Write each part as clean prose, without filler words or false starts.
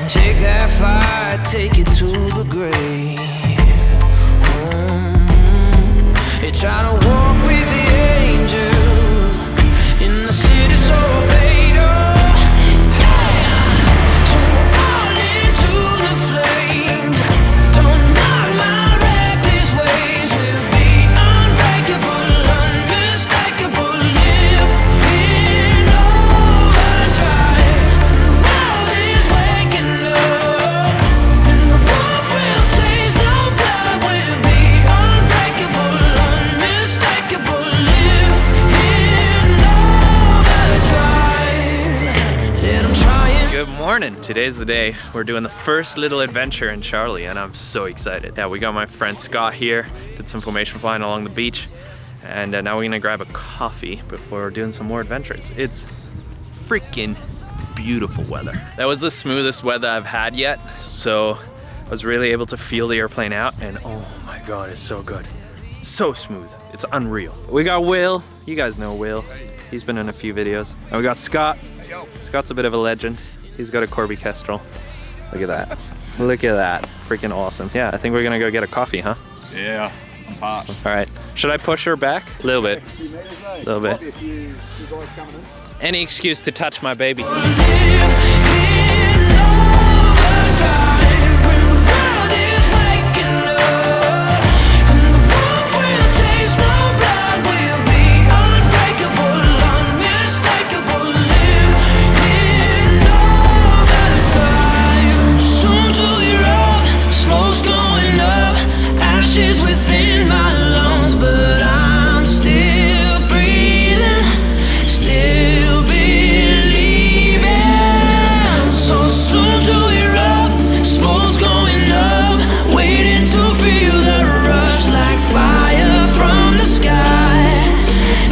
Take that fire, take it to the grave. You try to walk with the angels in the city so fatal. So fall into the flames. Don't knock my reckless ways. We'll be unbreakable, unmistakable. Live in overdrive. The world is waking up, and the wolf will taste no blood. We'll be unbreakable, unmistakable. Live in overdrive. Let 'em try it. Good morning. Today's the day. We're doing the first little adventure in Charlie, and I'm so excited. Yeah, we got my friend Scott here, did some formation flying along the beach, and now we're gonna grab a coffee before we're doing some more adventures. It's freaking beautiful weather. That was the smoothest weather I've had yet, so I was really able to feel the airplane out, and oh my God, it's so good. So smooth, it's unreal. We got Will, you guys know Will. He's been in a few videos. And we got Scott. Scott's a bit of a legend. He's got a Corby Kestrel. Look at that. Look at that. Freaking awesome. Yeah, I think we're gonna go get a coffee, huh? Yeah, it's hot. All right. Should I push her back? A little bit. A little bit. Any excuse to touch my baby. Within my lungs, but I'm still breathing, still believing. So soon to erupt, smoke's going up, waiting to feel the rush like fire from the sky.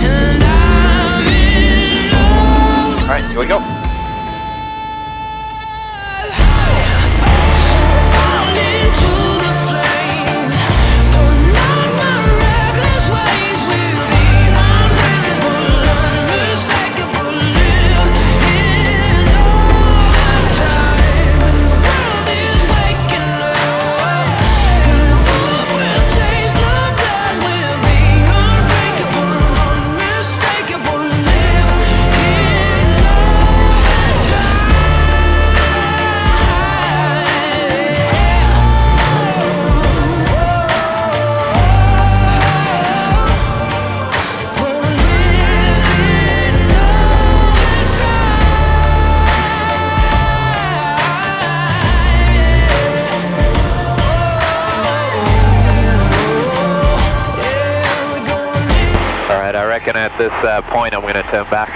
And I'm in love. All right, here we go. At this point, I'm going to turn back,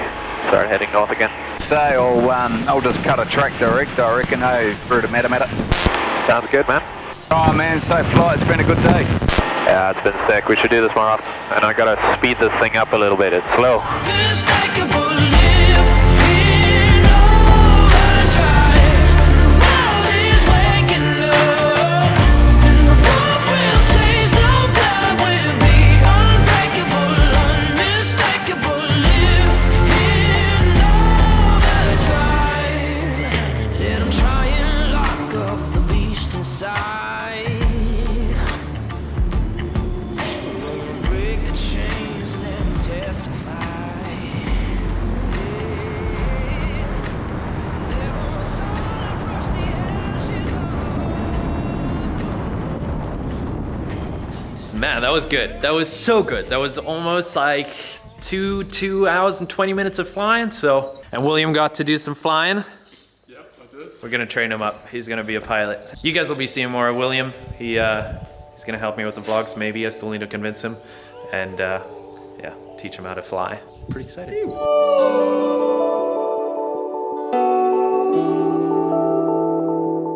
start heading north again. So I'll just cut a track direct, I reckon, through to Matamata. Sounds good, man. Oh man, safe flight, it's been a good day. Yeah, it's been sick. We should do this more often. And I got to speed this thing up a little bit. It's slow. Man, that was good. That was so good. That was almost like two hours and 20 minutes of flying. So, and William got to do some flying. Yep, I did. We're gonna train him up. He's gonna be a pilot. You guys will be seeing more of William. He's gonna help me with the vlogs. Maybe I still need to convince him, and yeah, teach him how to fly. Pretty excited.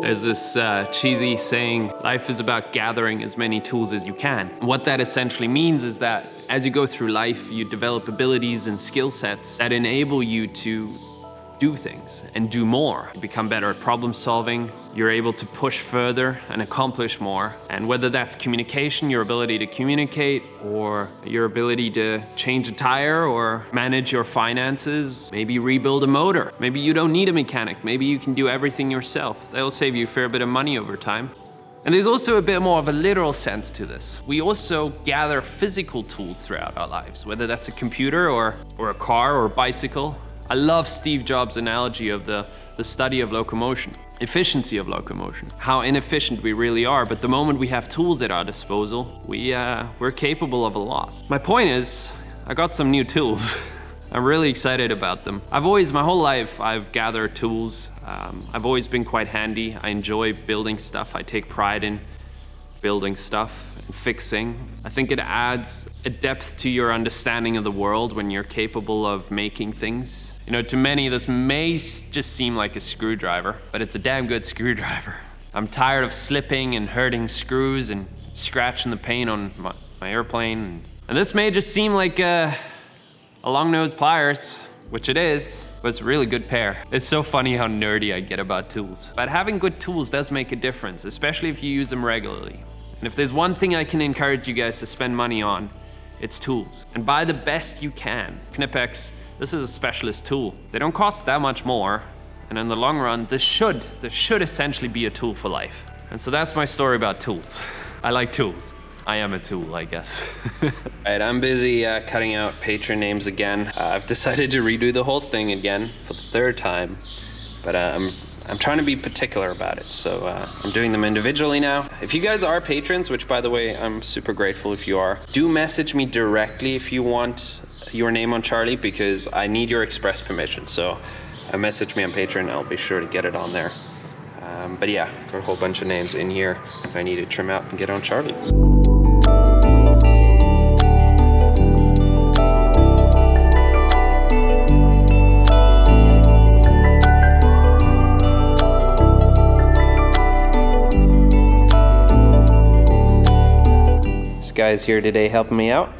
There's this cheesy saying, life is about gathering as many tools as you can. What that essentially means is that as you go through life, you develop abilities and skill sets that enable you to do things and do more. You become better at problem solving. You're able to push further and accomplish more. And whether that's communication, your ability to communicate, or your ability to change a tire or manage your finances, maybe rebuild a motor. Maybe you don't need a mechanic. Maybe you can do everything yourself. That'll save you a fair bit of money over time. And there's also a bit more of a literal sense to this. We also gather physical tools throughout our lives, whether that's a computer or a car or a bicycle. I love Steve Jobs' analogy of the study of locomotion, efficiency of locomotion, how inefficient we really are, but the moment we have tools at our disposal, we're capable of a lot. My point is, I got some new tools. I'm really excited about them. My whole life, I've gathered tools. I've always been quite handy. I enjoy building stuff. I take pride in building stuff and fixing. I think it adds a depth to your understanding of the world when you're capable of making things. You know, to many, this may just seem like a screwdriver, but it's a damn good screwdriver. I'm tired of slipping and hurting screws and scratching the paint on my airplane. And this may just seem like a long-nosed pliers, which it is, but it's a really good pair. It's so funny how nerdy I get about tools. But having good tools does make a difference, especially if you use them regularly. And if there's one thing I can encourage you guys to spend money on, it's tools. And buy the best you can. Knipex, this is a specialist tool. They don't cost that much more, and in the long run, this should essentially be a tool for life. And so that's my story about tools. I like tools. I am a tool, I guess. Alright, I'm busy cutting out patron names again. I've decided to redo the whole thing again for the third time, but I'm trying to be particular about it, so I'm doing them individually now. If you guys are patrons, which by the way, I'm super grateful if you are, do message me directly if you want your name on Charlie, because I need your express permission. So message me on Patreon, I'll be sure to get it on there. But yeah, got a whole bunch of names in here I need to trim out and get on Charlie. This guy's here today helping me out.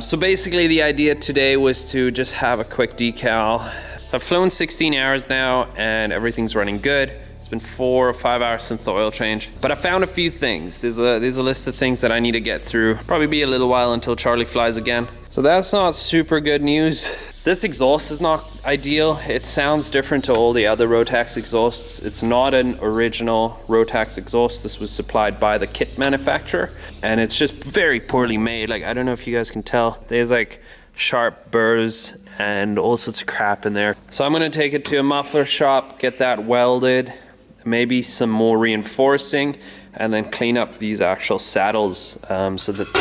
So basically the idea today was to just have a quick decal. So I've flown 16 hours now and everything's running good. It's been 4 or 5 hours since the oil change, but I found a few things. There's a list of things that I need to get through. Probably be a little while until Charlie flies again. So that's not super good news. This exhaust is not ideal. It sounds different to all the other Rotax exhausts. It's not an original Rotax exhaust. This was supplied by the kit manufacturer, and it's just very poorly made. Like, I don't know if you guys can tell. There's like sharp burrs and all sorts of crap in there. So I'm gonna take it to a muffler shop, get that welded, maybe some more reinforcing, and then clean up these actual saddles so that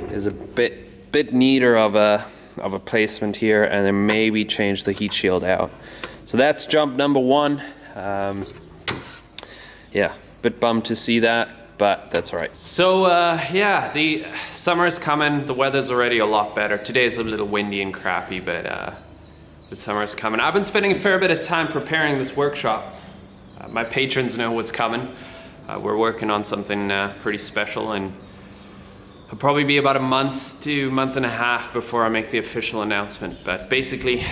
there's a bit neater of a placement here, and then maybe change the heat shield out. So that's jump number 1. Yeah, bit bummed to see that, but that's all right. So yeah, the summer's coming. The weather's already a lot better. Today's a little windy and crappy, but the summer's coming. I've been spending a fair bit of time preparing this workshop. My patrons know what's coming. We're working on something pretty special, and it'll probably be about a month to month and a half before I make the official announcement. But basically,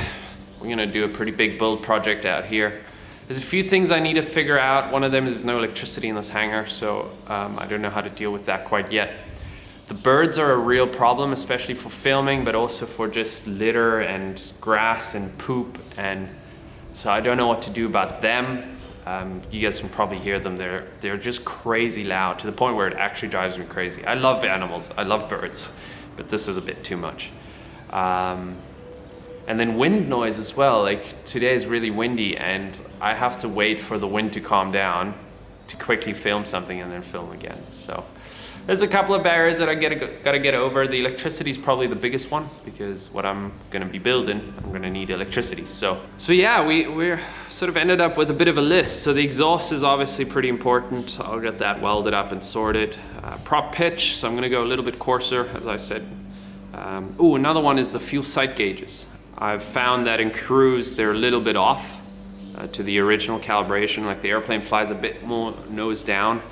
we're gonna do a pretty big build project out here. There's a few things I need to figure out. One of them is no electricity in this hangar, so I don't know how to deal with that quite yet. The birds are a real problem, especially for filming, but also for just litter and grass and poop, and so I don't know what to do about them. You guys can probably hear them. They're just crazy loud, to the point where it actually drives me crazy. I love animals, I love birds, but this is a bit too much. And then wind noise as well. Like, today is really windy, and I have to wait for the wind to calm down to quickly film something and then film again. So there's a couple of barriers that I gotta get over. The electricity is probably the biggest one, because what I'm gonna be building, I'm gonna need electricity. So yeah, we're sort of ended up with a bit of a list. So the exhaust is obviously pretty important. I'll get that welded up and sorted. Prop pitch, so I'm gonna go a little bit coarser, as I said. Another one is the fuel sight gauges. I've found that in cruise, they're a little bit off to the original calibration. Like, the airplane flies a bit more nose down.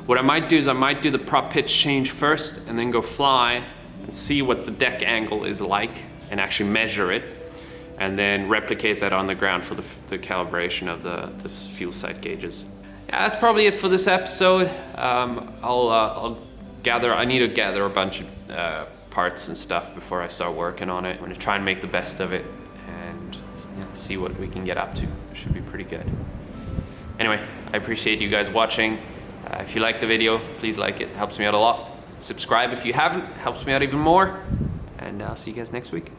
What I might do is I might do the prop pitch change first and then go fly and see what the deck angle is like and actually measure it. and then replicate that on the ground for the calibration of the fuel sight gauges. Yeah, that's probably it for this episode. I'll gather. I need to gather a bunch of parts and stuff before I start working on it. I'm gonna try and make the best of it and see what we can get up to. It should be pretty good. Anyway, I appreciate you guys watching. If you like the video, please like it. It helps me out a lot. Subscribe if you haven't. Helps me out even more. And I'll see you guys next week.